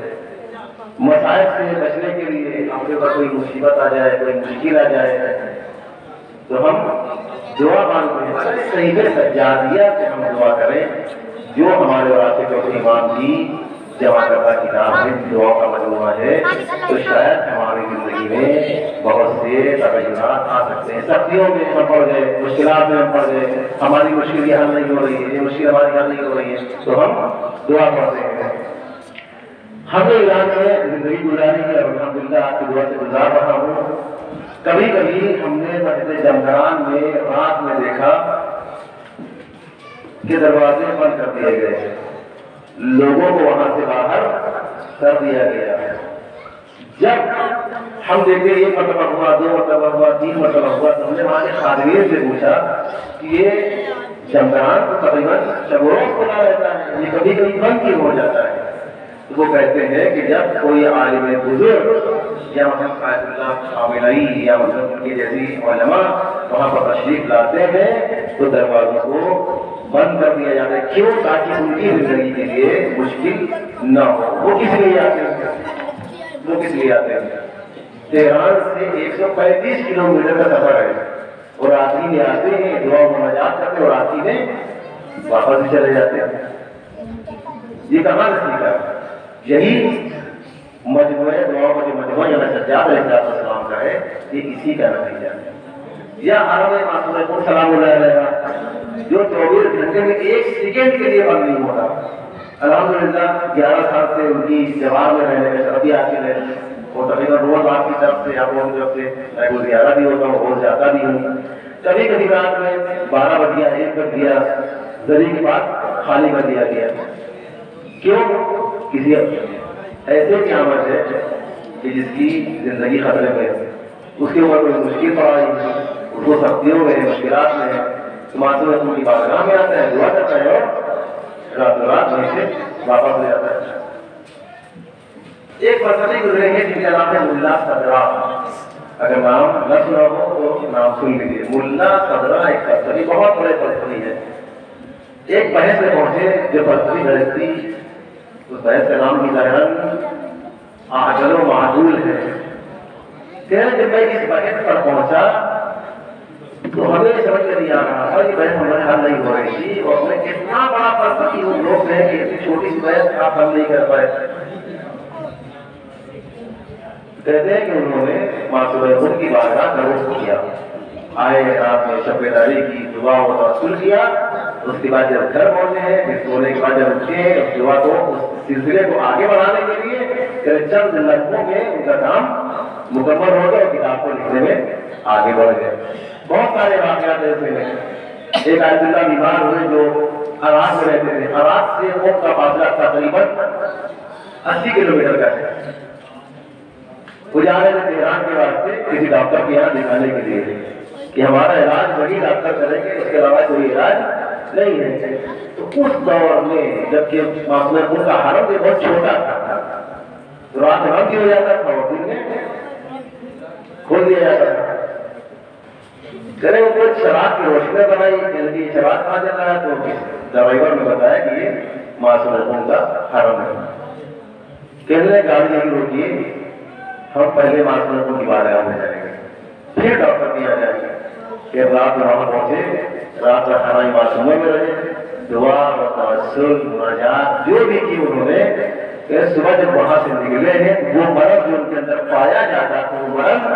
A: مصائب سے بچنے کے لیے ہمارے اوپر کوئی مصیبت آ جائے کوئی مشکل آ جائے تو ہم دعا مانگتے ہیں، صحیفہ سجادیہ سے ہم دعا کریں جو ہمارے واسطے چوتھے امام کی جمع کردہ کتاب ہے، دعاؤں کا مجموعہ ہے، تو شاید ہماری زندگی میں بہت سے تغیرات آ سکتے ہیں، سختیوں میں ہم پڑ گئے، مشکلات میں ہم پڑ گئے، ہماری مشکل یہ حل نہیں ہو رہی ہے، یہ مشکل ہماری حل نہیں ہو رہی ہے تو ہم دعا پڑھتے ہیں۔ ہمیں ایران میں زندگی گزاری ہے اور الحمدللہ آپ کی دعا سے گزار رہا ہوں، کبھی کبھی ہم نے مسجد جمگران میں رات میں دیکھا کے دروازے بند کر دیے گئے، لوگوں کو وہاں سے باہر کر دیا گیا۔ جب ہم دیکھتے ایک مرتبہ ہوا، 2 مرتبہ ہوا، 3 مرتبہ ہوا، تو ہم نے وہاں کے خادمین سے پوچھا کہ یہ جمعرات تو تقریباً شب و روز کھلا رہتا ہے، یہ کبھی کبھی بند کیوں ہو جاتا ہے؟ تو وہ کہتے ہیں کہ جب کوئی عالم بزرگ یا آیت اللہ خامنئی یا ان کی جیسی علماء وہاں پر تشریف لاتے ہیں تو دروازوں کو بند کر دیا جاتا ہے۔ کیوں؟ تاکہ ان کی زندگی کے لیے مشکل نہ ہو۔ وہ کس لیے آتے ہیں؟ تہران سے 135 کلومیٹر کا سفر ہے، اور آدمی میں آتے ہیں، دعا مناجات کرتے ہیں، اور آدمی میں واپس بھی چلے جاتے ہیں۔ یہ کہاں سے سیکھا؟ یہی مجموعہ دعاؤں کا جو مجموعہ یہاں سجاد علیہ السلام کا ہے، یہ اسی کا نتیجہ ہے۔ یا حرم معصوم سلام اللہ علیہ جو 24 گھنٹے میں 1 سیکنڈ کے لیے بند نہیں ہوتا۔ الحمدللہ 11 سال سے ان کی جواب میں رہنے میں تربی حاصل ہے، اور تقریباً روز آپ کی طرف سے یا وہ کی طرف سے میں کوئی زیادہ بھی ہوتا ہوں، روز جاتا بھی ہوں۔ کبھی کبھی رات میں 12 بج گیا، 1 بج گیا، ذریعے کے بعد خالی کر دیا گیا۔ کیوں؟ کسی ایسے کی آمد ہے کہ جس کی زندگی خطرے میں ہے، اس کے اوپر کوئی مشکل پڑا رہی ہے، اس کو سختیوں میں مشکلات میں ہے، تو معصوم رسول کی بارگاہ میں آتا ہے، دعا کرتا ہے، اور رات وہیں سے واپس ہو جاتا ہے۔ ایک مسئلے گزرے ہیں جن کا نام ہے ملا صدرہ۔ اگر نام نہ سنا ہو تو نام سن لیجیے۔ ملا صدرہ ایک فلسفی، بہت بڑے فلسفی ہے۔ ایک بحث میں پہنچے جو فلسفی بحث تھی، اس بحث کا نام بھی ظاہراً عاجل و معدول ہے۔ جب میں اس بحث پر پہنچا تو ہمیں سمجھ میں نہیں آ رہا تھا، یہ بحث ہمارے حل نہیں ہو رہی تھی، اور میں اتنا بڑا فلسفی وہ لوگ ہیں کہ اتنی چھوٹی سی بحث آپ حل نہیں کر پائے۔ کہتے ہیں کہ انہوں نے معصوم خود کی بارگاہ کا رخ کیا، آئے رات میں شب داری کی دعا و توسل کیا، اس کے بعد جب گھر پہنچے ہیں، پھر سونے کے بعد جب اٹھے ہیں، اس دعا کو، اس سلسلے کو آگے بڑھانے کے لیے چند لمحوں میں ان کا کام مکمل ہو گیا اور کتاب کو لکھنے میں آگے بڑھ گئے۔ بہت سارے واقعات ایسے ہیں۔ ایک آیت اللہ بیمار ہوئے جو عراق میں رہتے تھے، عراق سے قم کا فاصلہ تقریباً 80 کلومیٹر کا ہے۔ وہ جا رہے تھے تہران کے واسطے کسی ڈاکٹر کے یہاں دکھانے کے لیے کہ ہمارا علاج وہی ڈاکٹر کریں گے، اس کے علاوہ کوئی علاج نہیں ہے۔ تو اس دور میں جبکہ معصوم خود کا حرم بھی بہت چھوٹا تھا، تو رات میں بند ہو جاتا تھا اور دن میں کھول دیا جاتا تھا۔ چلے وہ کچھ شراب کی روشنی بنائی کہ شراب کہاں جاتا ہے، تو ڈرائیور نے بتایا کہ یہ معصوم خود کا حرم ہے۔ کہنے لگے گاڑی نہیں روکیے، ہم پہلے معصوم خود کی بارگاہ میں جائیں گے، پھر ڈاکٹر دیا جائے گا۔ کہ رات میں وہاں پہنچے، رات میں خانہ معصومہ میں رہے، دعا و توسل مناجات جو بھی کی انہوں نے، کہ صبح جب وہاں سے نکلے ہیں وہ مرض جو ان کے اندر پایا جاتا ہے وہ مرض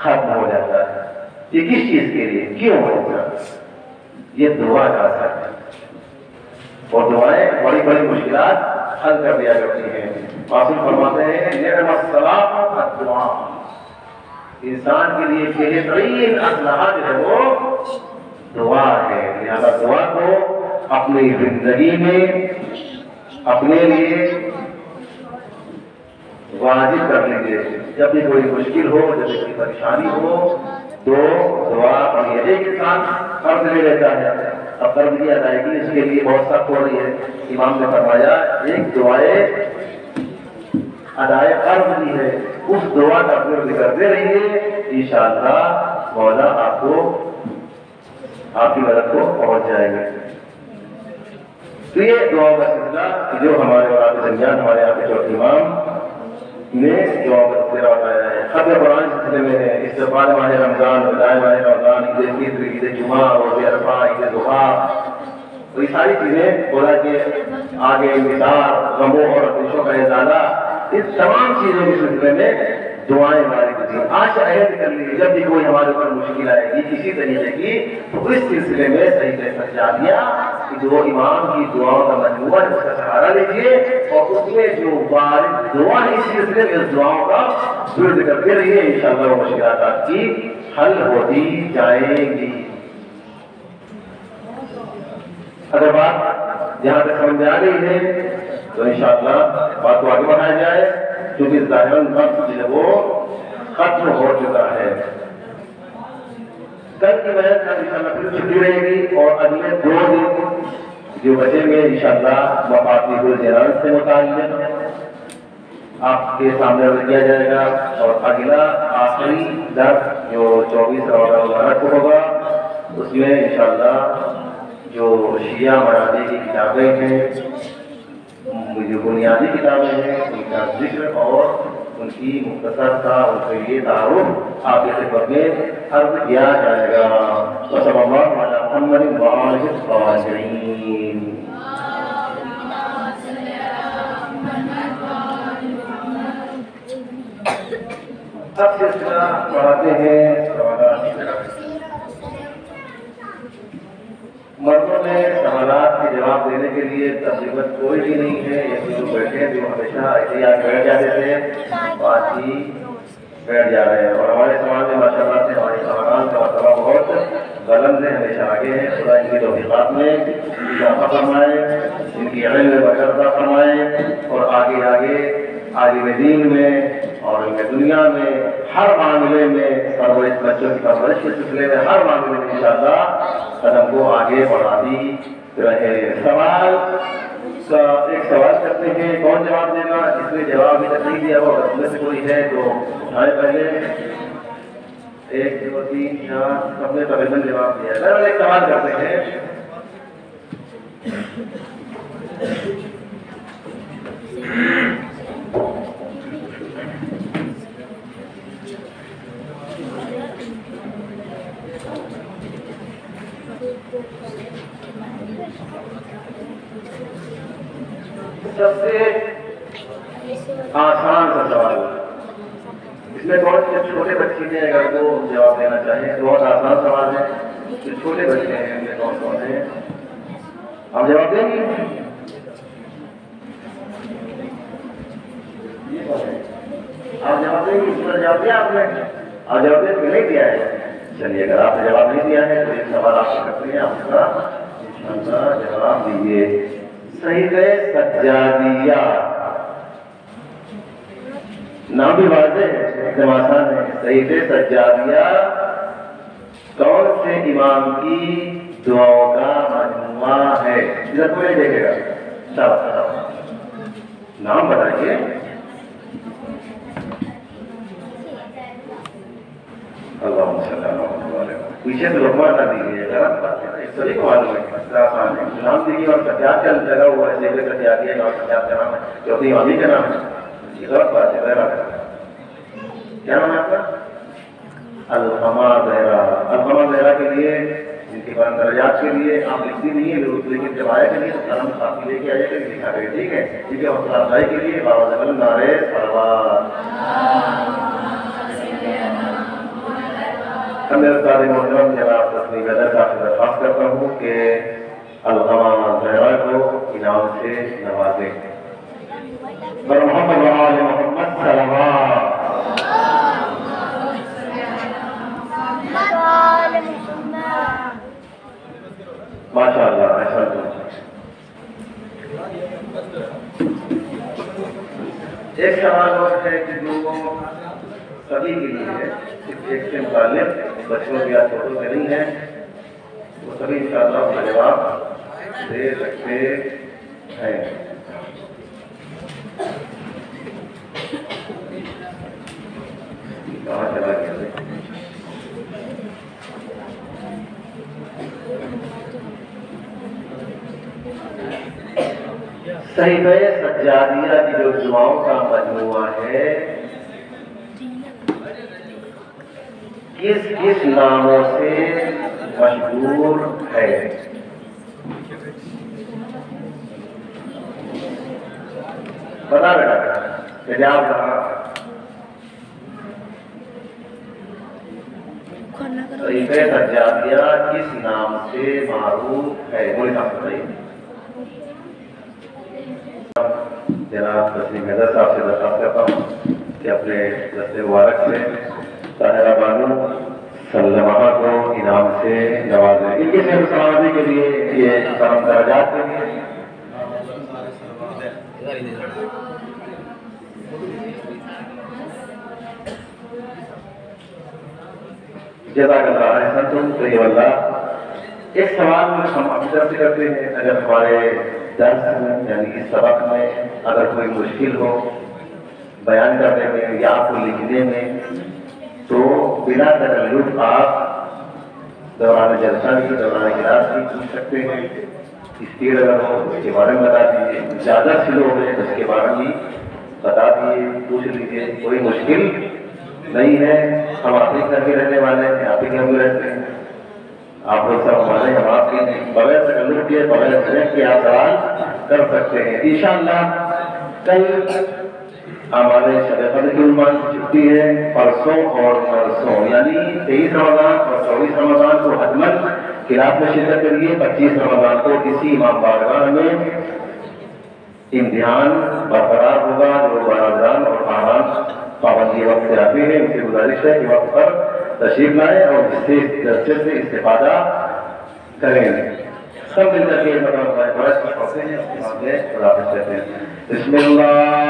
A: ختم ہو جاتا ہے۔ یہ کس چیز کے لیے؟ کیوں ہوگا؟ یہ دعا کا اثر ہے، اور دعائیں بڑی بڑی مشکلات حل کر دیا کرتی ہیں۔ معصوم فرماتے ہیں نعم السلام الدعا، انسان کے لیے بہترین اسلحہ جو ہے وہ دعا ہے۔ لہذا دعا کو اپنی زندگی میں اپنے لیے واجب کر لیجیے۔ جب بھی کوئی مشکل ہو، جب بھی کوئی پریشانی ہو تو دعا پڑھیے۔ ایک انسان قرض لے لیتا ہے، اب قرض کی ادائیگی اس کے لیے بہت سخت ہو رہی ہے، امام نے فرمایا ایک دعائے ادائے قرض بھی ہے، اس دعا کا اپنے ذکر دے رہیے، انشاءاللہ مولا آپ کو آپ کی مدد کو پہنچ جائے گا۔ تو یہ دعا کا سلسلہ جو ہمارے اور آپ کے درمیان ہمارے آپ کے چوتھے امام نے دعا کا سلسلہ بتایا ہے۔ ختم قرآن سلسلے میں ہے، استقبال ماہ رمضان، وداع ماہ رمضان، عید فطر، عید جمعہ، روزہ عرفہ، عید ضحیٰ، تو یہ ساری چیزیں بولا کہ آگے انتصار، غموں اور اندیشوں کا ازالہ، اس تمام چیزوں کے سلسلے میں دعائیں ہماری ہوتی ہیں۔ آج عہد کر لیجیے جب بھی کوئی ہمارے اوپر مشکل آئے گی کسی طریقے کی، تو اس سلسلے میں صحیح طریقے سے جانیا کہ جو امام کی دعاؤں کا مجموعہ ہے اس کا سہارا لیجیے، اور اس میں جو وارد دعا ہے اس سلسلے میں اس دعاؤں کا ورد کرتے رہیے، انشاءاللہ وہ مشکلات آپ کی حل ہوتی جائیں گی۔ اگر بات جہاں تک سمجھ میں آ رہی ہے تو انشاءاللہ بات کو آگے بڑھایا جائے، کیونکہ ظاہراً وقت جو ہے وہ ختم ہو چکا ہے۔ کل کی وجہ سے انشاءاللہ پھر چھٹی رہے گی، اور اگلے 2 دن جو بچیں گے انشاءاللہ وفاتی گلجران سے متعلق آپ کے سامنے رکھ دیا جائے گا، اور اگلا آخری درس جو 24 رمضان کو ہوگا اس میں انشاءاللہ جو شیعہ مرادی کی کتابیں ہیں، جو بنیادی کتابیں ہیں، ان کا ذکر اور ان کی مختصر کا ان کے لیے تعارف آپ کی خدمت میں عرض کیا جائے گا۔ وصلی اللہ علی محمد وآلہ الطاہرین۔ اب سلسلہ پڑھاتے ہیں سوالات کی طرف۔ مردوں میں سوالات کے جواب دینے کے لیے تقریباً کوئی بھی نہیں ہے، یہ جو بیٹھے جو ہمیشہ ایسے ہی آج بیٹھ جاتے تھے آج ہی بیٹھ جا رہے ہیں، اور ہمارے سماج میں ماشاء اللہ سے ہمارے خاندان کا مرتبہ بہت بلند ہے، ہمیشہ آگے ہیں۔ خدا ان کی توفیقات میں اضافہ فرمائے، ان کی علم میں برکت عطا فرمائے، اور آگے آگے عالم دین میں اور علم دنیا میں ہر معاملے میں پرورش بچوں کی پرورش کے سلسلے میں ہر معاملے میں انشاءاللہ قدم کو آگے بڑھاتی رہے۔ سوال کا ایک سوال کرتے ہیں، کون جواب دے گا؟ جس نے جواب ابھی تک نہیں دیا وہ اگر میں سے کوئی ہے تو اٹھائے پہلے۔ 1 2 3 4 سب نے تقریباً جواب دیا ہے۔ ایک سوال کرتے ہیں، سب سے آسان سا سوال اس میں بہت سے چھوٹے بچے نے اگر وہ جواب دینا چاہیں تو بہت آسان سوال ہے۔ جو چھوٹے بچے ہیں ان میں کون کون ہیں؟ آپ جواب دیں گے؟ آپ جواب دیں گے؟ اس پر جواب دیا آپ نے؟ آپ جواب دیں کہ نہیں دیا ہے؟ چلیے اگر آپ نے جواب نہیں دیا ہے تو ایک سوال آپ سے کرتے ہیں، آپ کا انشاءاللہ جواب دیجیے۔ صحیفہ سجادیہ نام بھی واضح ہے، ایک دم آسان ہے۔ صحیفہ سجادیہ کون سے امام کی دعاؤں کا مجموعہ ہے؟ ادھر کوئی دیکھے گا، شاباش نام بتائیے۔ اللہم صلی اللہ علیہ وسلم۔ پیچھے تو لقمان نہ دیجیے، غلط بات ہے، اس طریقے کو معلوم ہے، آسان ہے۔ نام دیجیے اور سجاد کا لگا ہوا ہے، صحیفہ سجادیہ اور سجاد کا نام ہے، چوتھی والی کا نام ہے، یہ غلط بات ہے، غیر آتا ہے۔ کیا نام ہے آپ کا؟ القما زہرا۔ القما زہرا کے لیے ان کے بعد درجات کے لیے آپ لکھتی نہیں ہے، لیکن جب آیا کے لیے تو قلم ساتھ لے کے آئے گا، لکھا کرے، ٹھیک ہے؟ ٹھیک ہے، حوصلہ افزائی کے لیے بابا زبل نعرے صلوات۔ میں استاد محترم جناب تسلیم بدر صاحب سے درخواست کرتا ہوں کہ القما زہرا کو انعام سے نوازیں۔ محمد وآل محمد صلوات۔ ماشاء اللہ، ایسا ایک سوال اور ہے کہ جو سبھی کے لیے ہے، صرف ایک سے متعلق بچوں یا چھوٹوں سے نہیں ہے، وہ سبھی انشاءاللہ اس کا جواب دے سکتے ہیں۔ کہاں چلا گیا؟ صحیفہ سجادیہ کی جو دعاؤں کا مجموعہ ہے کس کس ناموں سے مشہور ہے؟ بتا بیٹا جواب کہاں؟ صحیفہ سجادیہ کس نام سے معروف ہے؟ بولے آپ بتائیے۔ جناب تسلیم بدر صاحب سے درخواست کرتا ہوں کہ اپنے دست مبارک سے طاہرہ بانو سلمہ کو انعام سے نوازیں. ان کی صحت سلامتی کے لیے یہ تمام درجات کے لیے جزاک اللہ احسنتم طیب اللہ. ایک سوال ہم اکثر سے کرتے ہیں، اگر ہمارے درس میں یعنی اس سبق میں اگر کوئی مشکل ہو بیان کرنے میں یا آپ کو لکھنے میں، تو بلا تکلف آپ دوران جلسہ بھی دوران کلاس بھی پوچھ سکتے ہیں. اسپیڈ اگر ہو اس کے بارے میں بتا دیجیے، زیادہ سلو ہے اس کے بارے میں بتا دیجیے، پوچھ لیجیے، کوئی مشکل نہیں ہے. ہم آپ ہی گھر کے رہنے والے ہیں، آپ ہی گھر میں رہتے ہیں، آپ لوگ سب ہمارے ہم آپ کے بغیر تکلف کے بغیر ذہن کے آپ سوال کر سکتے ہیں. انشاءاللہ کل ہمارے شب قدر کی عنوان کی چھٹی ہے، پرسوں اور پرسوں یعنی 23 رمضان اور 24 رمضان کو حتماً کلاس میں شرکت کریے. 25 رمضان کو اسی امام بارگاہ میں امتحان برقرار ہوگا. جو برادران اور خاندان پابندی وقت سے آتے ہیں ان سے گزارش ہے کہ وقت پر تشریف لائیں اور اس سے درجے سے استفادہ کریں. سب مل کر کے مطلب بڑے خوش ہوتے ہیں. بسم اللہ